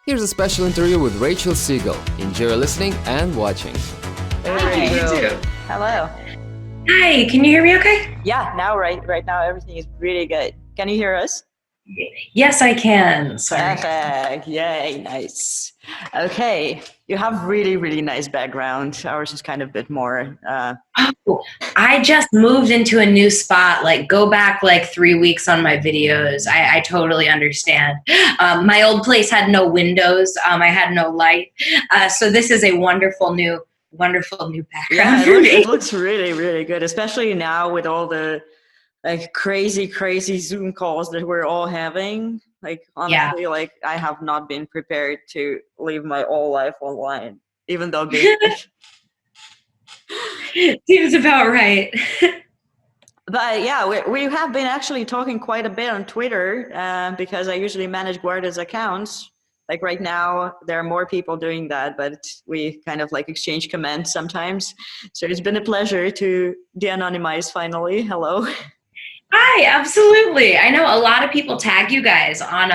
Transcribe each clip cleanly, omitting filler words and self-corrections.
Here's a special interview with Rachel Siegel. Enjoy listening and watching. Hey, You Rachel. too. Hello. Hi, can you hear me okay? Yeah, now right now everything is really good. Can you hear us? Yes, I can. Sorry. Perfect. Yay, nice. Okay, you have really nice background. Ours is kind of a bit more. Oh, I just moved into a new spot. Like, go back like 3 weeks on my videos. I totally understand. My old place had no windows. I had no light. So this is a wonderful new Yeah, background for me. it looks really good, especially now with all the like crazy Zoom calls that we're all having. Like Yeah, honestly, like I have not been prepared to leave my whole life online, even though being seems about right. But yeah, we have been actually talking quite a bit on Twitter because I usually manage Guarda's accounts. Like right now, there are more people doing that, but we kind of like exchange comments sometimes. So it's been a pleasure to de-anonymize finally. Hello. Hi, absolutely. I know a lot of people tag you guys on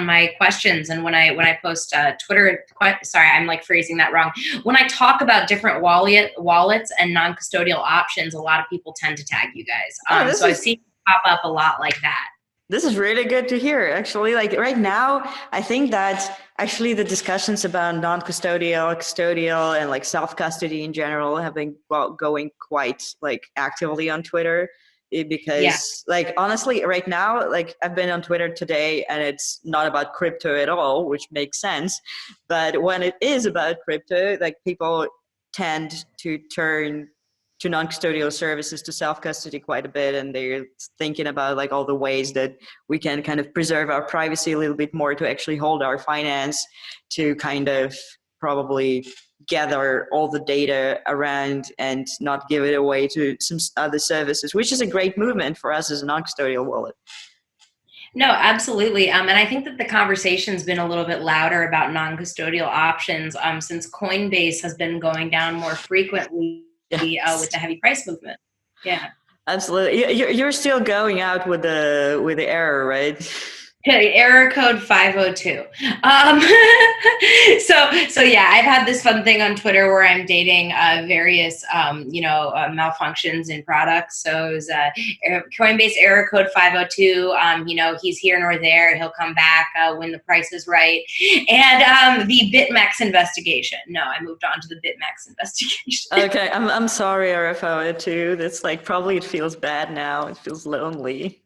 my questions, and when I post Twitter. Sorry, I'm like phrasing that wrong. When I talk about different wallets and non-custodial options, a lot of people tend to tag you guys. Oh, this So I've is seen it pop up a lot like that. this is really good to hear. Actually, like right now, I think that actually the discussions about non-custodial, custodial, and like self-custody in general have been going quite like actively on Twitter. Yeah. Because like honestly right now, like I've been on Twitter today and it's not about crypto at all, which makes sense, but when it is about crypto, like people tend to turn to non-custodial services, to self-custody quite a bit, and they're thinking about like all the ways that we can kind of preserve our privacy a little bit more, to actually hold our finance, to kind of probably gather all the data around and not give it away to some other services, which is a great movement for us as a non-custodial wallet. No, absolutely. And I think that the conversation's been a little bit louder about non-custodial options since Coinbase has been going down more frequently Yes, with the heavy price movement. Yeah. absolutely. You're still going out with the error, right? Okay, error code 502. Um, so yeah, I've had this fun thing on Twitter where I'm dating various, malfunctions in products. So it was Coinbase error code 502. He's here nor there. He'll come back when the price is right. And the BitMEX investigation. No, I moved on to the BitMEX investigation. Okay, I'm sorry, RFO too. That's like probably it feels bad now. It feels lonely.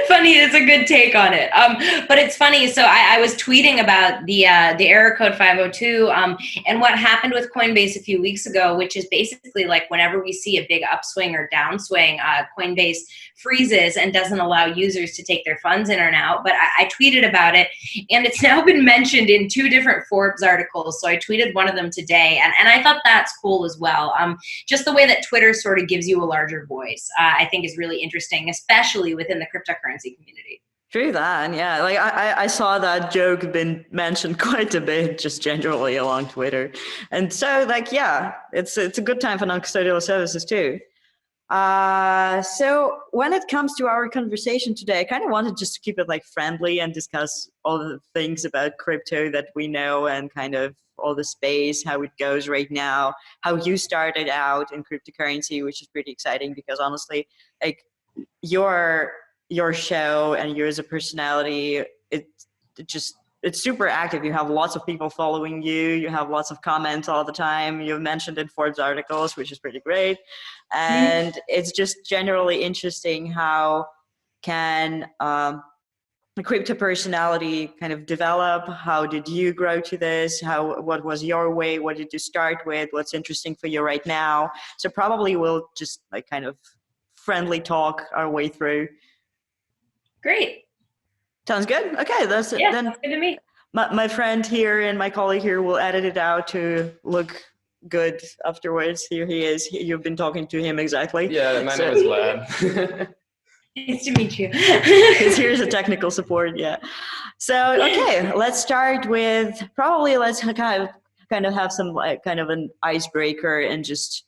Funny, it's a good take on it. But it's funny. So I was tweeting about the error code 502 and what happened with Coinbase a few weeks ago, which is basically like whenever we see a big upswing or downswing, Coinbase freezes and doesn't allow users to take their funds in or out. But I tweeted about it, and it's now been mentioned in 2 different Forbes articles. So I tweeted one of them today, and I thought that's cool as well. Just the way that Twitter sort of gives you a larger voice, I think is really interesting, especially within the cryptocurrency community. True that, yeah. Like I saw that joke been mentioned quite a bit, just generally along Twitter, and so like yeah, it's a good time for non-custodial services too. So when it comes to our conversation today, I kind of wanted just to keep it like friendly and discuss all the things about crypto that we know, and kind of all the space, how it goes right now, how you started out in cryptocurrency, which is pretty exciting because honestly, like your show and you as a personality, it just it's super active. You have lots of people following you. You have lots of comments all the time. You've mentioned in Forbes articles, which is pretty great. And it's just generally interesting how can a crypto personality kind of develop? How did you grow to this? What was your way? What did you start with? What's interesting for you right now? So probably we'll just like kind of friendly talk our way through. Great. Sounds good. Okay, that's it. Yeah, Then sounds good to me. my friend here and my colleague here will edit it out to look good afterwards. Here he is. You've been talking to him exactly. Yeah, my name is Vlad. Nice to meet you. Because here's a technical support, yeah. So okay, let's start with probably let's kind of have some like kind of an icebreaker and just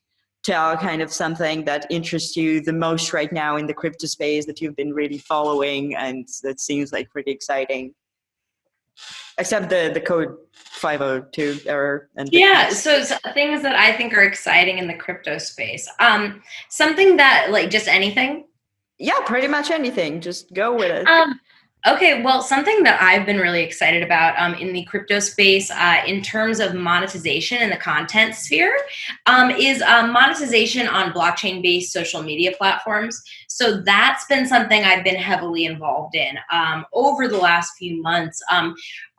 tell kind of something that interests you the most right now in the crypto space that you've been really following and that seems like pretty exciting? Except the code 502 error and Yeah, Bitcoin. so things that I think are exciting in the crypto space. Something that like just anything. Yeah, pretty much anything. Just go with it. Um, okay, well, something that I've been really excited about in the crypto space in terms of monetization in the content sphere is monetization on blockchain-based social media platforms. So that's been something I've been heavily involved in over the last few months.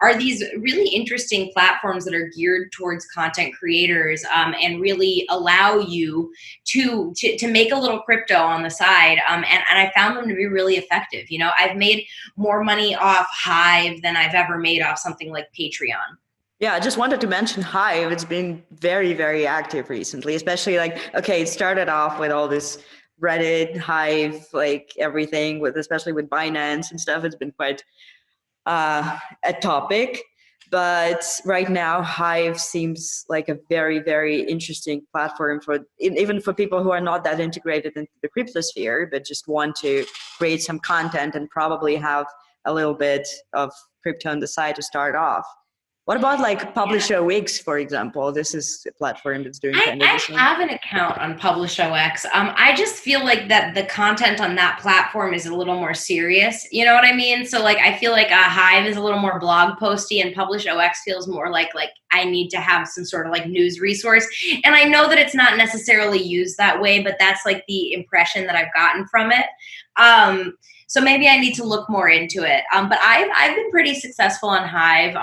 Are these really interesting platforms that are geared towards content creators and really allow you to make a little crypto on the side. And I found them to be really effective. You know, I've made more money off Hive than I've ever made off something like Patreon. Yeah, I just wanted to mention Hive. It's been very, very active recently, especially like, okay, it started off with all this Reddit, Hive, like everything with, especially with Binance and stuff. It's been quite a topic. But right now, Hive seems like a very, very interesting platform for even for people who are not that integrated into the crypto sphere, but just want to create some content and probably have a little bit of crypto on the side to start off. What about like PublishOX, for example? This is a platform that's doing kind of the I same. have an account on PublishOX. I just feel like that the content on that platform is a little more serious. You know what I mean? So like I feel like Hive is a little more blog posty, and PublishOX feels more like I need to have some sort of like news resource. And I know that it's not necessarily used that way, but that's like the impression that I've gotten from it. So maybe I need to look more into it. But I've been pretty successful on Hive.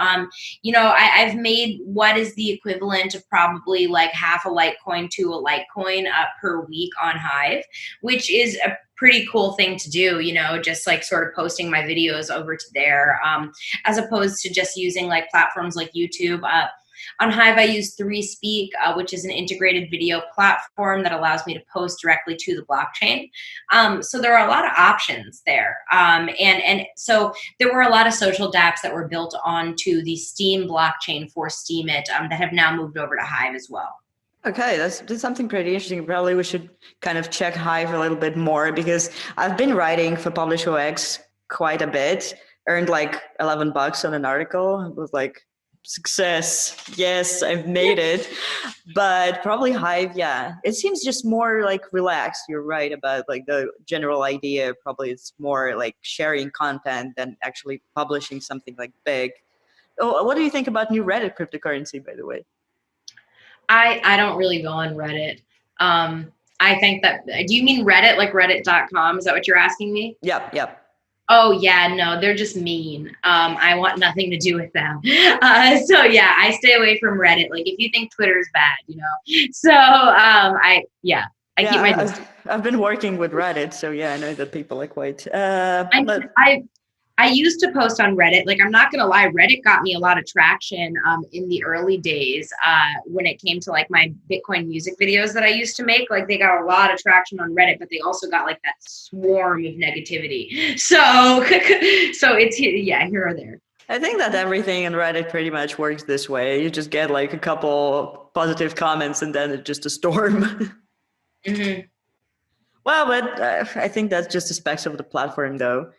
You know, I've made what is the equivalent of probably like half a Litecoin to a Litecoin per week on Hive, which is a pretty cool thing to do, you know, just like sort of posting my videos over to there, as opposed to just using like platforms like YouTube. On Hive, I use 3Speak, which is an integrated video platform that allows me to post directly to the blockchain. So there are a lot of options there. And so there were a lot of social dApps that were built onto the Steam blockchain for Steemit that have now moved over to Hive as well. Okay, that's something pretty interesting. Probably we should kind of check Hive a little bit more because I've been writing for PublishOX quite a bit. Earned like $11 on an article. It was like success. Yes, I've made it. But probably Hive, yeah. It seems just more like relaxed. You're right about like the general idea. Probably it's more like sharing content than actually publishing something like big. Oh, what do you think about new Reddit cryptocurrency, by the way? I don't really go on Reddit. I think that, do you mean Reddit, like reddit.com? Is that what you're asking me? Yep. Oh yeah, no, they're just mean. I want nothing to do with them. So yeah, I stay away from Reddit. Like if you think Twitter is bad, you know. So I keep my distance. I've been working with Reddit, so yeah, I know that people are quite. I used to post on Reddit. Like, I'm not going to lie, Reddit got me a lot of traction in the early days when it came to like my Bitcoin music videos that I used to make. Like, they got a lot of traction on Reddit, but they also got like that swarm of negativity. So, so it's, yeah, here or there. I think that everything in Reddit pretty much works this way. You just get like a couple positive comments and then it's just a storm. Mm-hmm. Well, but I think that's just the specs of the platform, though.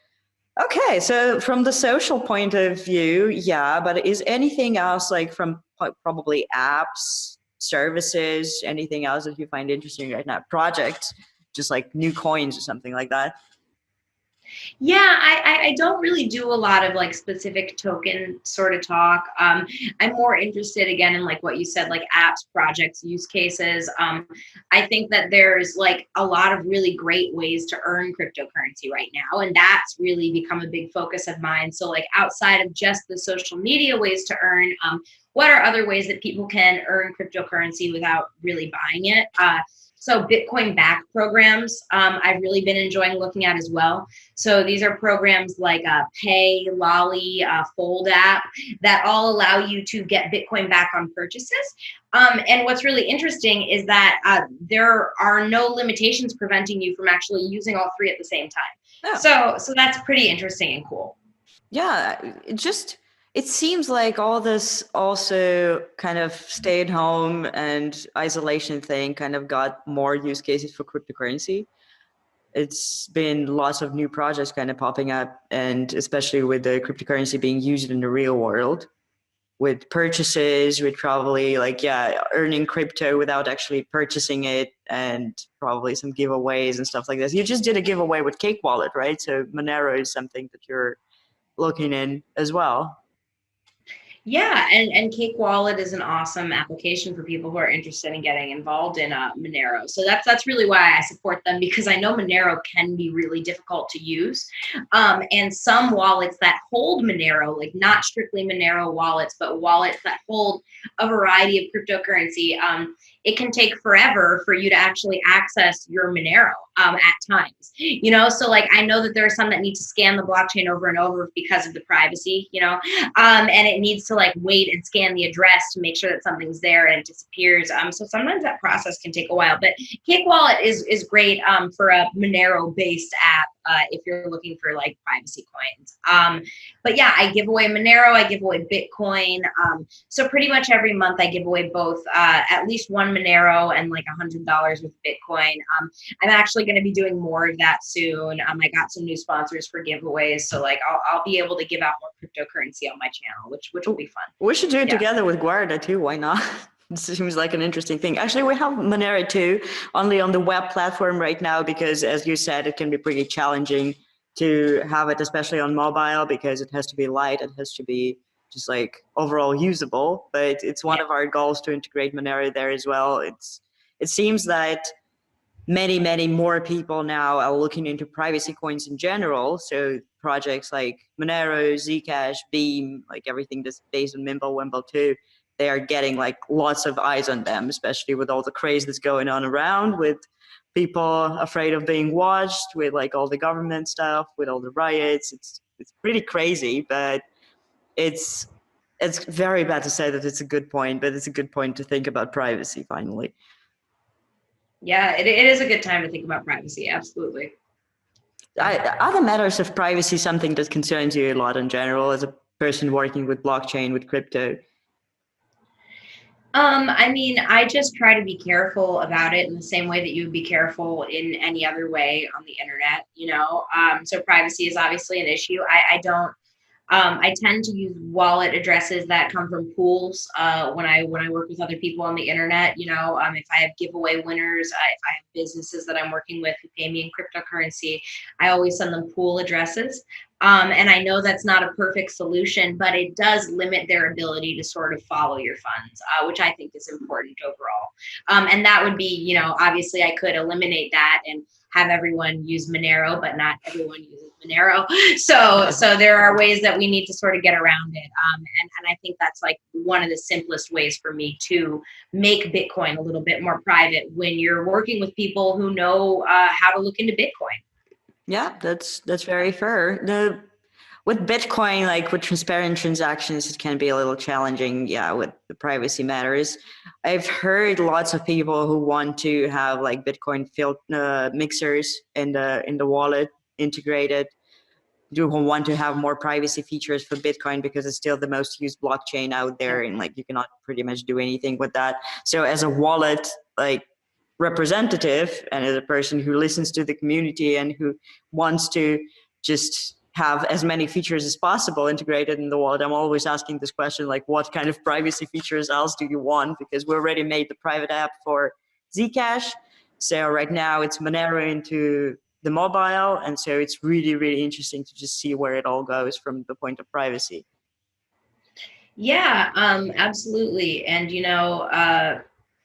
Okay, so from the social point of view, yeah, but is anything else like from probably apps, services, anything else that you find interesting right now? Projects, just like new coins or something like that? Yeah, I don't really do a lot of like specific token sort of talk. I'm more interested again in like what you said, like apps, projects, use cases. I think that there's like a lot of really great ways to earn cryptocurrency right now, and that's really become a big focus of mine. So like outside of just the social media ways to earn, what are other ways that people can earn cryptocurrency without really buying it? So Bitcoin back programs, I've really been enjoying looking at as well. So these are programs like Pay, Lolly, Fold app that all allow you to get Bitcoin back on purchases. And what's really interesting is that there are no limitations preventing you from actually using all three at the same time. Yeah. So that's pretty interesting and cool. Yeah, It seems like all this also kind of stay at home and isolation thing kind of got more use cases for cryptocurrency. It's been lots of new projects kind of popping up, and especially with the cryptocurrency being used in the real world, with purchases, with probably like, yeah, earning crypto without actually purchasing it, and probably some giveaways and stuff like this. You just did a giveaway with Cake Wallet, right? So Monero is something that you're looking in as well. Yeah, and Cake Wallet is an awesome application for people who are interested in getting involved in Monero. So that's really why I support them, because I know Monero can be really difficult to use. And some wallets that hold Monero, like not strictly Monero wallets, but wallets that hold a variety of cryptocurrency, it can take forever for you to actually access your Monero at times. So like I know that there are some that need to scan the blockchain over and over because of the privacy, and it needs to like wait and scan the address to make sure that something's there and it disappears. So sometimes that process can take a while. But Cake Wallet is great for a Monero based app if you're looking for like privacy coins. But yeah, I give away Monero, I give away Bitcoin. So pretty much every month I give away both at least one Monero and like $100 with Bitcoin. I'm actually going to be doing more of that soon. I got some new sponsors for giveaways, so like I'll be able to give out more cryptocurrency on my channel, which will be fun. We should do it together with Guarda too. Why not? It seems like an interesting thing. Actually, we have Monero too, only on the web platform right now, because as you said, it can be pretty challenging to have it, especially on mobile, because it has to be light. It has to be just like overall usable. But it's one of our goals to integrate Monero there as well. It seems that many more people now are looking into privacy coins in general. So projects like Monero, Zcash, Beam, like everything that's based on Mimblewimble too, they are getting like lots of eyes on them, especially with all the craze that's going on around, with people afraid of being watched, with like all the government stuff, with all the riots. It's pretty crazy, but it's very bad to say that it's a good point, but it's a good point to think about privacy finally. Yeah, it is a good time to think about privacy. Absolutely. Are the matters of privacy something that concerns you a lot in general as a person working with blockchain, with crypto? I mean, I just try to be careful about it in the same way that you would be careful in any other way on the internet, So privacy is obviously an issue. I tend to use wallet addresses that come from pools when I work with other people on the internet. If I have giveaway winners, if I have businesses that I'm working with who pay me in cryptocurrency, I always send them pool addresses. And I know that's not a perfect solution, but it does limit their ability to sort of follow your funds, which I think is important overall. And that would be, obviously I could eliminate that and have everyone use Monero, but not everyone uses Monero. So there are ways that we need to sort of get around it. And I think that's like one of the simplest ways for me to make Bitcoin a little bit more private when you're working with people who know how to look into Bitcoin. Yeah, that's very fair. With Bitcoin, like with transparent transactions, it can be a little challenging. Yeah, with the privacy matters. I've heard lots of people who want to have like Bitcoin mixers in the wallet integrated, who want to have more privacy features for Bitcoin because it's still the most used blockchain out there, and like you cannot pretty much do anything with that. So as a wallet like representative and as a person who listens to the community and who wants to just have as many features as possible integrated in the wallet, I'm always asking this question, like what kind of privacy features else do you want? Because we already made the private app for Zcash. So right now it's Monero into the mobile, and so it's really interesting to just see where it all goes from the point of privacy. Yeah, absolutely. And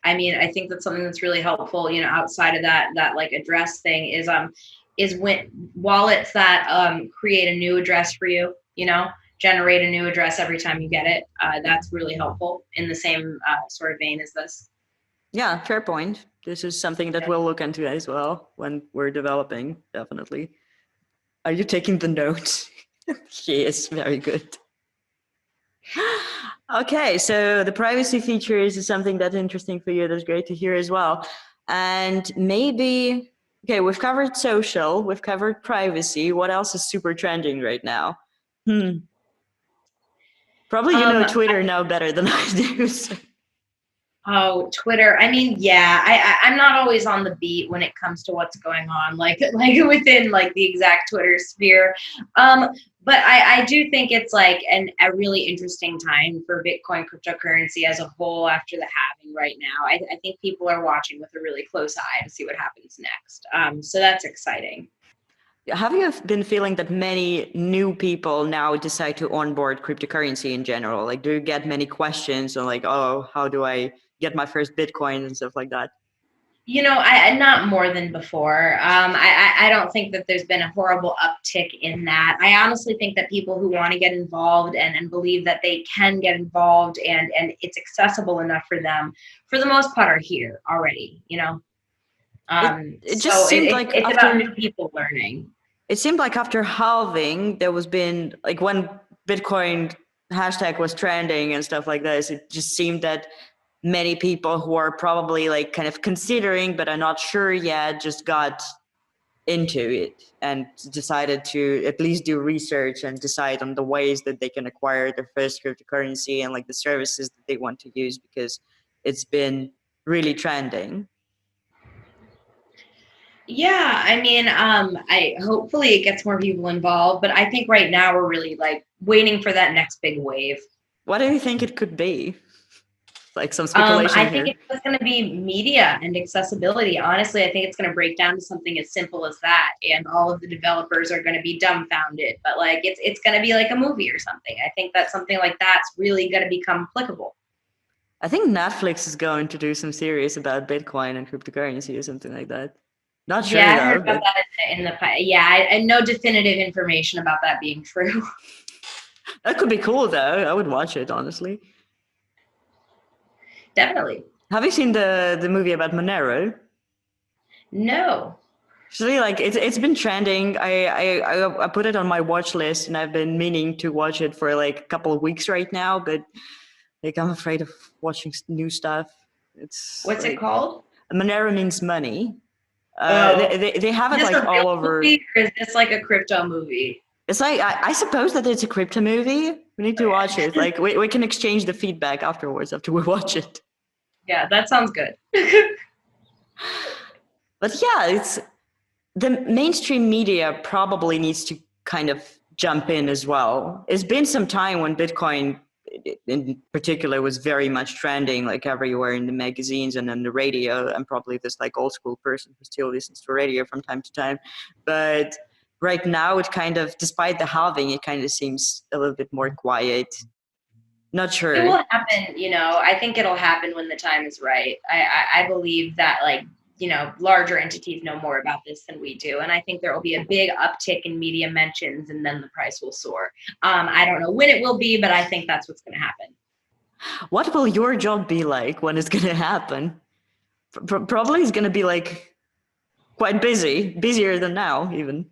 I mean, I think that's something that's really helpful, outside of that like address thing is when wallets that create a new address for you, generate a new address every time you get it. That's really helpful in the same sort of vein as this. Yeah, fair point. This is something that we'll look into as well when we're developing, definitely. Are you taking the notes? Yes, very good. Okay, so the privacy features is something that's interesting for you. That's great to hear as well. And maybe, okay, we've covered social, we've covered privacy. What else is super trending right now? Probably Twitter now better than I do. So. Oh, Twitter. I mean, yeah, I'm not always on the beat when it comes to what's going on, like within like the exact Twitter sphere. But I do think it's like a really interesting time for Bitcoin cryptocurrency as a whole after the halving right now. I think people are watching with a really close eye to see what happens next. So that's exciting. Have you been feeling that many new people now decide to onboard cryptocurrency in general? Like, do you get many questions on like, oh, how do I get my first Bitcoin and stuff like that? I not more than before. I don't think that there's been a horrible uptick in that. I honestly think that people who want to get involved and believe that they can get involved and it's accessible enough for them, for the most part, are here already. It just seemed like it's after about new people learning. It seemed like after halving, there was been like when Bitcoin hashtag was trending and stuff like this, it just seemed that many people who are probably like kind of considering but are not sure yet just got into it and decided to at least do research and decide on the ways that they can acquire their first cryptocurrency and like the services that they want to use because it's been really trending. Yeah, I mean, I hopefully it gets more people involved, but I think right now we're really like waiting for that next big wave. What do you think it could be? Like some speculation I think here. it's just going to be media and accessibility. Honestly, I think it's going to break down to something as simple as that, and all of the developers are going to be dumbfounded. But like, it's going to be like a movie or something. I think that something like that's really going to become applicable. I think Netflix is going to do some series about Bitcoin and cryptocurrency or something like that. Not sure Yeah, I though, heard about but that yeah, I no definitive information about that being true. that could be cool though. I would watch it honestly. Definitely. Have you seen the movie about Monero? No. Actually, like it's been trending. I put it on my watch list and I've been meaning to watch it for like a couple of weeks right now, but like I'm afraid of watching new stuff. It's What's it like called? Monero means money. Oh, They have is it this like a real all over. movie or is this like a crypto movie? It's like I suppose that it's a crypto movie. We need to watch it. Like we can exchange the feedback afterwards after we watch it. Yeah, that sounds good. But yeah, it's the mainstream media probably needs to kind of jump in as well. It's been some time when Bitcoin in particular was very much trending, like everywhere in the magazines and on the radio. I'm probably this like old school person who still listens to radio from time to time. But right now it kind of, despite the halving, it kind of seems a little bit more quiet. Not It sure. will happen, I think it'll happen when the time is right. I believe that like, larger entities know more about this than we do. And I think there will be a big uptick in media mentions and then the price will soar. I don't know when it will be, but I think that's what's going to happen. What will your job be like when it's going to happen? Probably it's going to be like quite busy, busier than now even.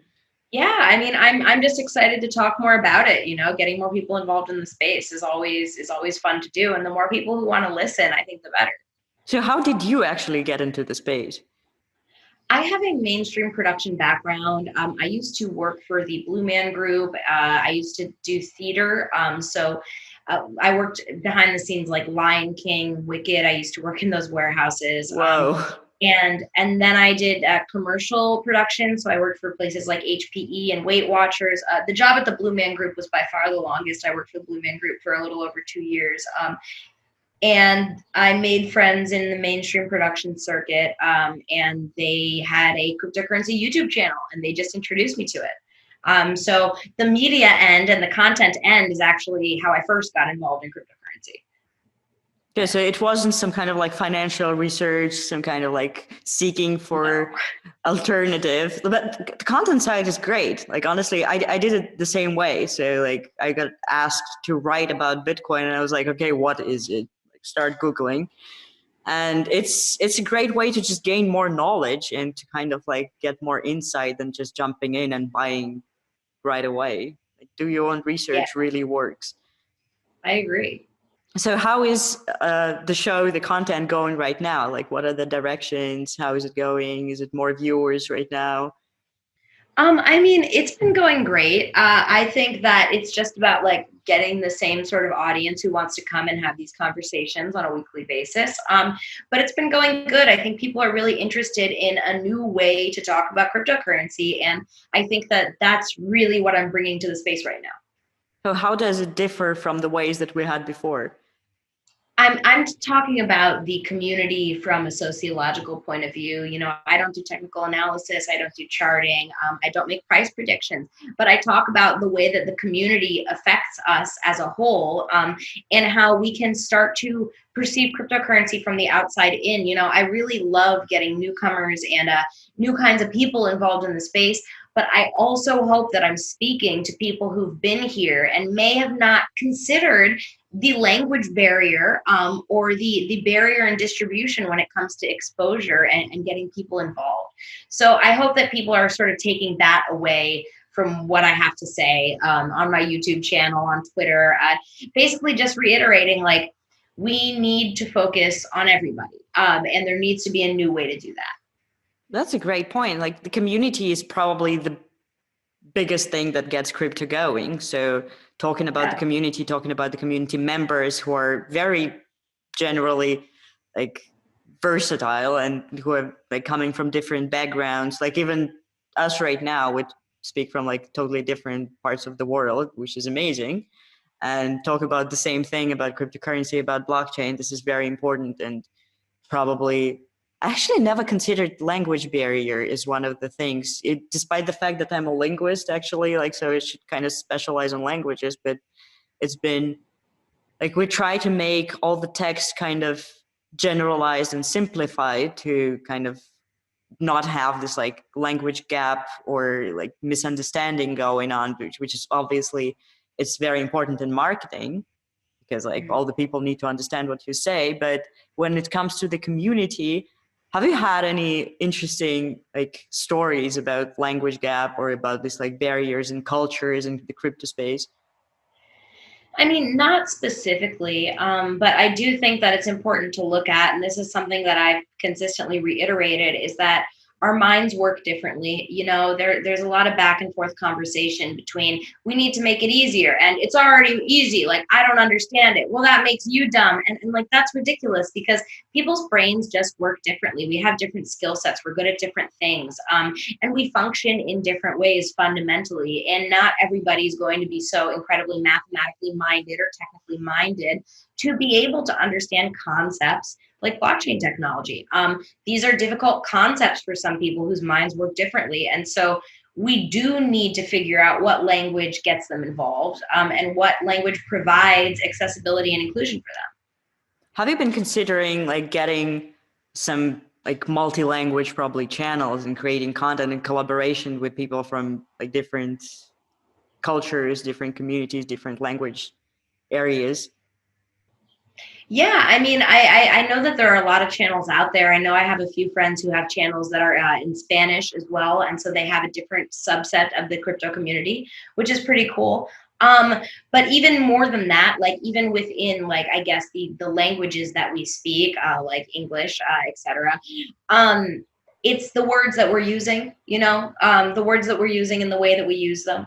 Yeah, I mean, I'm just excited to talk more about it. Getting more people involved in the space is always fun to do, and the more people who want to listen, I think the better. So how did you actually get into the space? I have a mainstream production background. I used to work for the Blue Man Group. I used to do theater. I worked behind the scenes like Lion King, Wicked. I used to work in those warehouses. Whoa. And then I did commercial production. So I worked for places like HPE and Weight Watchers. The job at the Blue Man Group was by far the longest. I worked for the Blue Man Group for a little over 2 years. And I made friends in the mainstream production circuit. And they had a cryptocurrency YouTube channel and they just introduced me to it. So the media end and the content end is actually how I first got involved in cryptocurrency. Okay, so it wasn't some kind of like financial research, some kind of like seeking for alternative. But the content side is great. Like honestly, I did it the same way. So like I got asked to write about Bitcoin and I was like, okay, what is it? Like start Googling. And it's a great way to just gain more knowledge and to kind of like get more insight than just jumping in and buying right away. Like do your own research really works. I agree. So how is the show, the content going right now? Like what are the directions? How is it going? Is it more viewers right now? I mean, it's been going great. I think that it's just about like getting the same sort of audience who wants to come and have these conversations on a weekly basis. But it's been going good. I think people are really interested in a new way to talk about cryptocurrency. And I think that that's really what I'm bringing to the space right now. So how does it differ from the ways that we had before? I'm talking about the community from a sociological point of view. You know, I don't do technical analysis. I don't do charting. I don't make price predictions, but I talk about the way that the community affects us as a whole, and how we can start to perceive cryptocurrency from the outside in. You know, I really love getting newcomers and new kinds of people involved in the space. But I also hope that I'm speaking to people who've been here and may have not considered the language barrier, or the barrier in distribution when it comes to exposure and getting people involved. So I hope that people are sort of taking that away from what I have to say, on my YouTube channel, on Twitter, basically just reiterating, like, we need to focus on everybody, and there needs to be a new way to do that. That's a great point. Like, the community is probably the biggest thing that gets crypto going. So talking about the community, talking about the community members who are very generally like versatile and who are like coming from different backgrounds, like even us right now, which speak from like totally different parts of the world, which is amazing, and talk about the same thing about cryptocurrency, about blockchain. This is very important. And probably, I actually never considered language barrier is one of the things, despite the fact that I'm a linguist, actually, like, so it should kind of specialize in languages, but it's been like, we try to make all the text kind of generalized and simplified to kind of not have this like language gap or like misunderstanding going on, which is obviously, it's very important in marketing, because like all the people need to understand what you say. But when it comes to the community, have you had any interesting like stories about language gap or about this like barriers and cultures in the crypto space? I mean, not specifically, but I do think that it's important to look at, and this is something that I've consistently reiterated, is that our minds work differently. You know, there's a lot of back and forth conversation between, we need to make it easier and it's already easy. Like, I don't understand it. Well, that makes you dumb. And like, that's ridiculous, because people's brains just work differently. We have different skill sets. We're good at different things. And we function in different ways fundamentally. And not everybody's going to be so incredibly mathematically minded or technically minded to be able to understand concepts like blockchain technology. These are difficult concepts for some people whose minds work differently. And so we do need to figure out what language gets them involved, and what language provides accessibility and inclusion for them. Have you been considering like getting some like multi-language probably channels and creating content in collaboration with people from like different cultures, different communities, different language areas? Yeah, I mean, I know that there are a lot of channels out there. I know I have a few friends who have channels that are in Spanish as well, and so they have a different subset of the crypto community, which is pretty cool. But even more than that, like even within like, I guess the languages that we speak, like English, etc. It's the words that we're using, you know, the words that we're using and the way that we use them.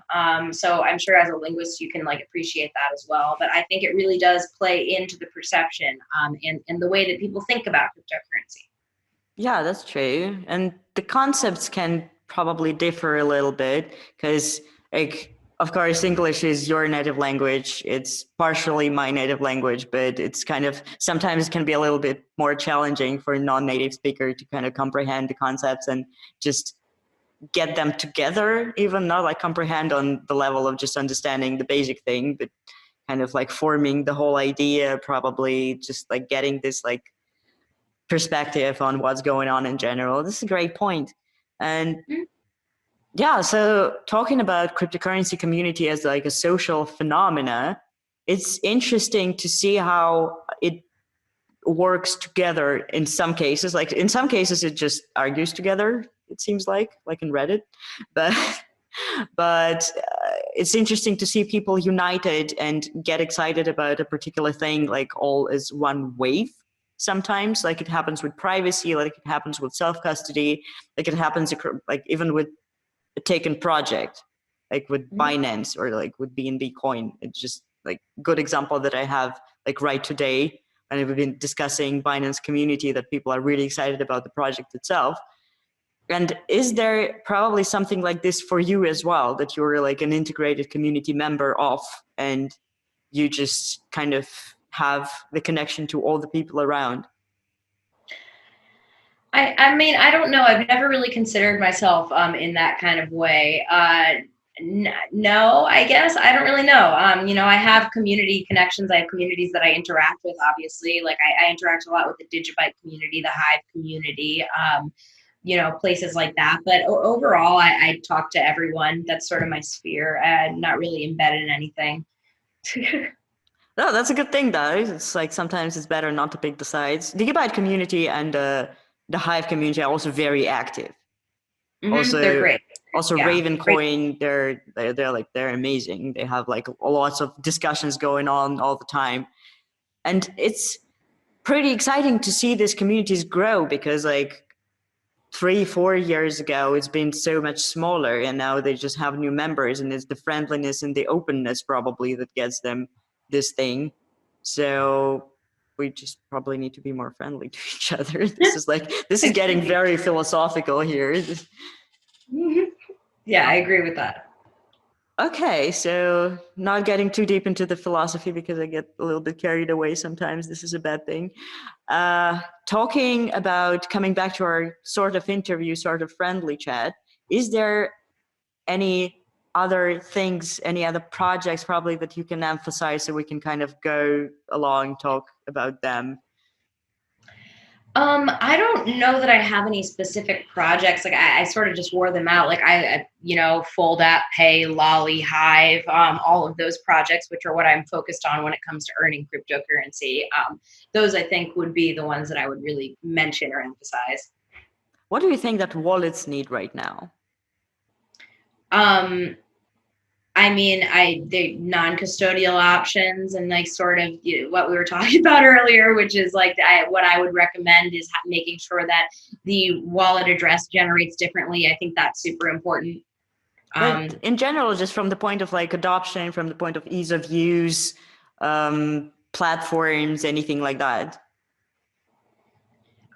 So I'm sure as a linguist, you can like appreciate that as well. But I think it really does play into the perception, and the way that people think about cryptocurrency. Yeah, that's true. And the concepts can probably differ a little bit because, like, of course, English is your native language. It's partially my native language, but it's kind of, sometimes it can be a little bit more challenging for a non-native speaker to kind of comprehend the concepts and just get them together, even not like comprehend on the level of just understanding the basic thing, but kind of like forming the whole idea, probably just like getting this like perspective on what's going on in general. This is a great point. And yeah, so talking about cryptocurrency community as like a social phenomena, it's interesting to see how it works together in some cases. Like in some cases, it just argues together, it seems like in Reddit. But it's interesting to see people united and get excited about a particular thing, like all as one wave. Sometimes, like it happens with privacy, like it happens with self-custody, like it happens like even with a taken project, like with Mhm. Binance or like with BNB Coin. It's just like good example that I have like right today. And we've been discussing Binance community that people are really excited about the project itself. And is there probably something like this for you as well, that you're like an integrated community member of, and you just kind of have the connection to all the people around? I mean, I don't know. I've never really considered myself in that kind of way. No, I guess I don't really know. You know, I have community connections. I have communities that I interact with. Obviously, like I interact a lot with the Digibyte community, the Hive community. You know, places like that. But overall, I talk to everyone. That's sort of my sphere. I'm not really embedded in anything. No, that's a good thing though. It's like sometimes it's better not to pick the sides. The Gigabyte community and the Hive community are also very active. They're Also, great. Yeah. Ravencoin, they're amazing. They have like lots of discussions going on all the time, and it's pretty exciting to see these communities grow, because like 3-4 years ago it's been so much smaller, and now they just have new members, and it's the friendliness and the openness probably that gets them this thing. So we just probably need to be more friendly to each other. This is getting very philosophical here. Yeah, I agree with that. Okay, so not getting too deep into the philosophy, because I get a little bit carried away sometimes. This is a bad thing. Talking about coming back to our sort of interview, sort of friendly chat, is there any other things, any other projects probably that you can emphasize so we can kind of go along, talk about them? I don't know that I have any specific projects. Like I sort of just wore them out. Like you know, Fold App, Pay, Lolly, Hive, all of those projects, which are what I'm focused on when it comes to earning cryptocurrency. Those I think would be the ones that I would really mention or emphasize. What do you think that wallets need right now? I mean, the non-custodial options and like sort of what we were talking about earlier, which is like what I would recommend is making sure that the wallet address generates differently. I think that's super important. But in general, just from the point of like adoption, from the point of ease of use, platforms, anything like that.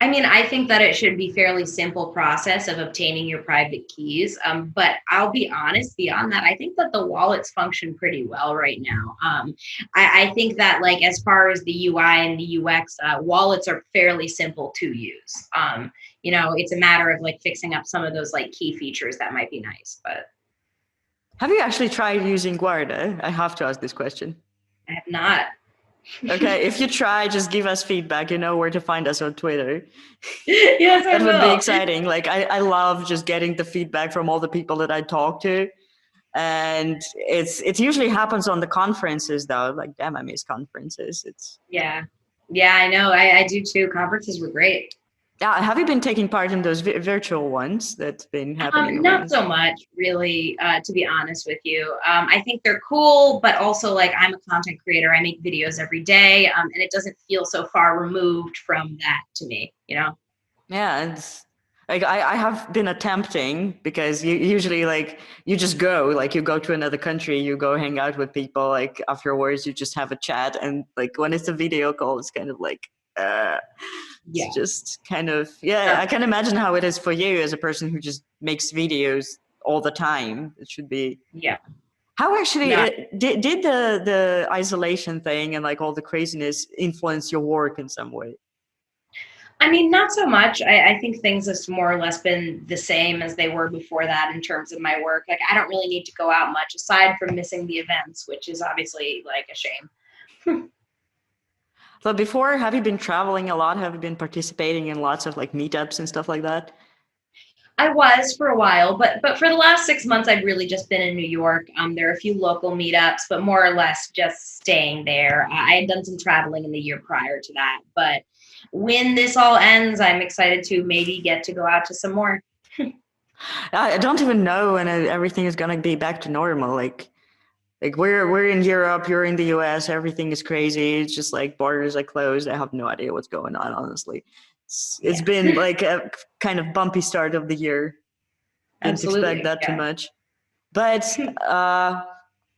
I mean, I think that it should be fairly simple process of obtaining your private keys. But I'll be honest, beyond that, I think that the wallets function pretty well right now. I think that like as far as the UI and the UX, wallets are fairly simple to use. You know, it's a matter of like fixing up some of those like key features that might be nice. But Have you actually tried using Guarda? I have to ask this question. I have not. Okay, if you try, just give us feedback. You know where to find us on Twitter. Yes, I That would be will. exciting. Like I love just getting the feedback from all the people that I talk to. And it usually happens on the conferences though. Like, damn, I miss conferences. Yeah. Yeah, I know. I do too. Conferences were great. Yeah, have you been taking part in those virtual ones that's been happening Not around? so much, really, to be honest with you. I think they're cool, but also like I'm a content creator. I make videos every day, and it doesn't feel so far removed from that to me, you know? Yeah, it's like I have been attempting, because you usually like you just go, like you go to another country, you go hang out with people, like afterwards you just have a chat, and like when it's a video call, it's kind of like it's Yeah. just kind of, yeah, I can imagine how it is for you as a person who just makes videos all the time. It should be. Yeah. How actually No, did the isolation thing and like all the craziness influence your work in some way? I mean, not so much. I think things have more or less been the same as they were before that in terms of my work. Like, I don't really need to go out much aside from missing the events, which is obviously like a shame. So before, have you been traveling a lot? Have you been participating in lots of like meetups and stuff like that? I was for a while, but for the last 6 months, I've really just been in New York. There are a few local meetups, but more or less just staying there. I had done some traveling in the year prior to that, but when this all ends, I'm excited to maybe get to go out to some more. I don't even know when everything is gonna be back to normal. Like we're in Europe, you're in the US, everything is crazy. It's just like borders are closed. I have no idea what's going on, honestly. It's Yeah. been like a kind of bumpy start of the year. Didn't expect Absolutely. that too Yeah. much. But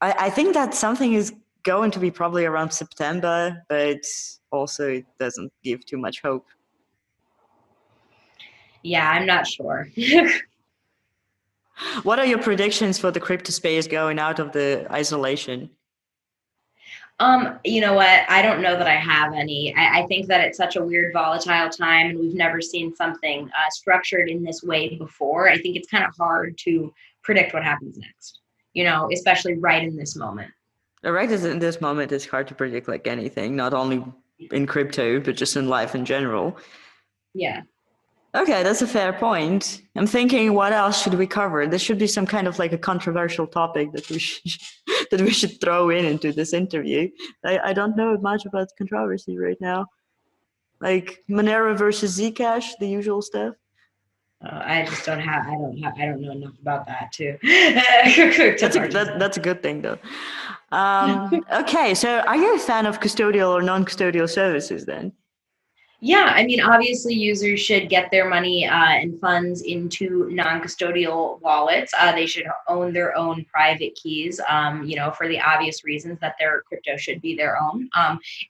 I think that something is going to be probably around September, but also it doesn't give too much hope. Yeah, I'm not sure. What are your predictions for the crypto space going out of the isolation? You know what? I don't know that I have any. I think that it's such a weird, volatile time, and we've never seen something structured in this way before. I think it's kind of hard to predict what happens next, especially right in this moment. Right, in this moment, it's hard to predict like anything, not only in crypto, but just in life in general. Yeah. Okay, that's a fair point. I'm thinking, what else should we cover? There should be some kind of like a controversial topic that we should that we should throw into this interview. I don't know much about controversy right now. Like Monero versus Zcash, the usual stuff. I just don't have. I don't know enough about that too. That's a good thing though. Okay, so are you a fan of custodial or non-custodial services then? Yeah, I mean, obviously, users should get their money and funds into non-custodial wallets. They should own their own private keys, for the obvious reasons that their crypto should be their own,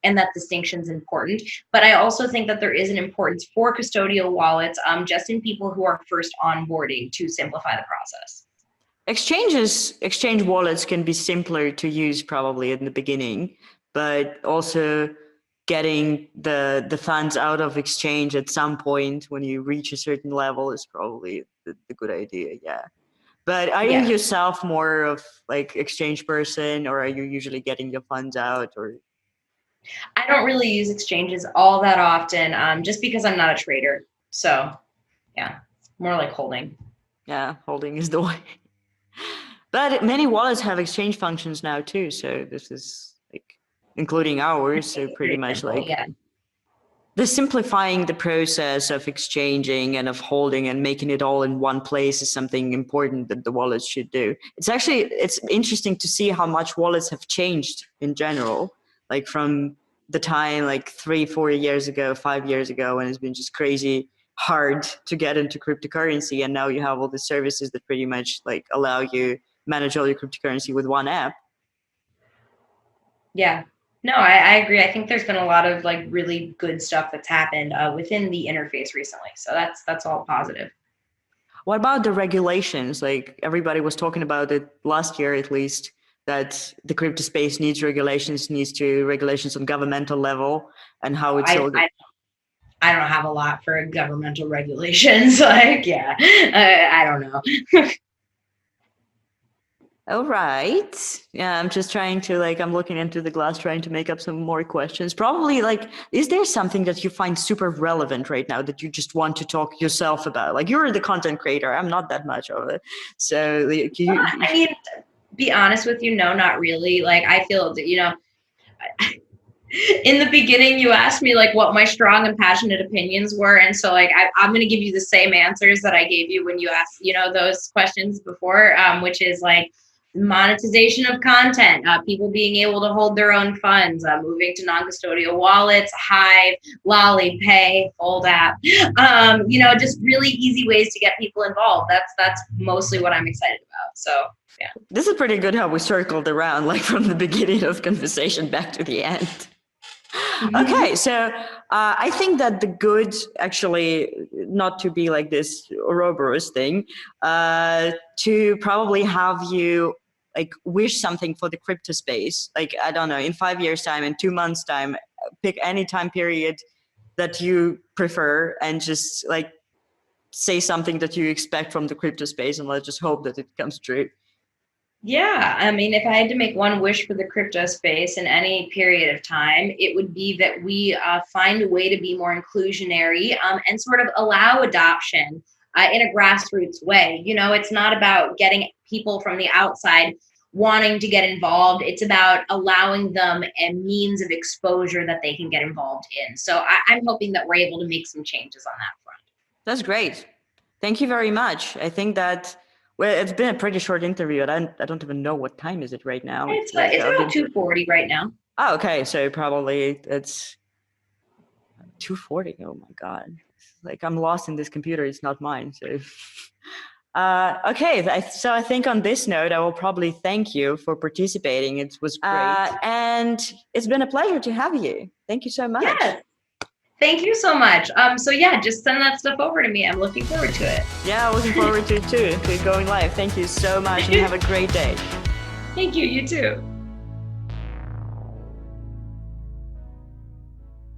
and that distinction is important. But I also think that there is an importance for custodial wallets, just in people who are first onboarding to simplify the process. Exchange wallets can be simpler to use probably in the beginning, but also getting the funds out of exchange at some point when you reach a certain level is probably the good idea. Yeah. But are you Yeah. yourself more of like exchange person, or are you usually getting your funds out? Or I don't really use exchanges all that often, just because I'm not a trader. So yeah, more like holding. yeah, holding is the way. But many wallets have exchange functions now too. So this is like including ours. So pretty Pretty much simple. like Yeah. the simplifying the process of exchanging and of holding and making it all in one place is something important that the wallets should do. It's interesting to see how much wallets have changed in general, like from the time like 3-4 years ago, 5 years ago, when it's been just crazy hard to get into cryptocurrency, and now you have all the services that pretty much like allow you manage all your cryptocurrency with one app. Yeah. No, I agree. I think there's been a lot of like really good stuff that's happened within the interface recently. So that's all positive. What about the regulations? Like everybody was talking about it last year, at least, that the crypto space needs regulations on governmental level and how it's I, all. I I don't have a lot for governmental regulations. Like, yeah, I don't know. All right. Yeah, I'm just trying to I'm looking into the glass, trying to make up some more questions. Probably is there something that you find super relevant right now that you just want to talk yourself about? Like you're the content creator. I'm not that much of it. So I mean, be honest with you, no, not really. Like, I feel that, in the beginning, you asked me like what my strong and passionate opinions were. And so like, I'm going to give you the same answers that I gave you when you asked, those questions before, which is like, monetization of content, people being able to hold their own funds, moving to non-custodial wallets, Hive, Lolly, Pay, Fold app, just really easy ways to get people involved. That's mostly what I'm excited about. So yeah. this is pretty good how we circled around like from the beginning of conversation back to the end. Okay, so I think that the good, actually, not to be like this Ouroboros thing, to probably have you like wish something for the crypto space. Like, I don't know, in 5 years time, in 2 months time, pick any time period that you prefer and just like say something that you expect from the crypto space, and let's just hope that it comes true. Yeah, I mean, if I had to make one wish for the crypto space in any period of time, it would be that we find a way to be more inclusionary, and sort of allow adoption in a grassroots way. It's not about getting people from the outside wanting to get involved. It's about allowing them a means of exposure that they can get involved in. So I'm hoping that we're able to make some changes on that front. That's great. Thank you very much. I think that, well, it's been a pretty short interview, and I don't even know what time is it right now. It's about 2:40 right now. Oh, okay. So probably it's 2:40. Oh my God. Like I'm lost in this computer. It's not mine. So Okay, so I think on this note, I will probably thank you for participating. It was great. And it's been a pleasure to have you. Thank you so much. Yes. Thank you so much. So yeah, just send that stuff over to me. I'm looking forward to it. Yeah, looking forward to it too, to going live. Thank you so much and have a great day. Thank you. You too.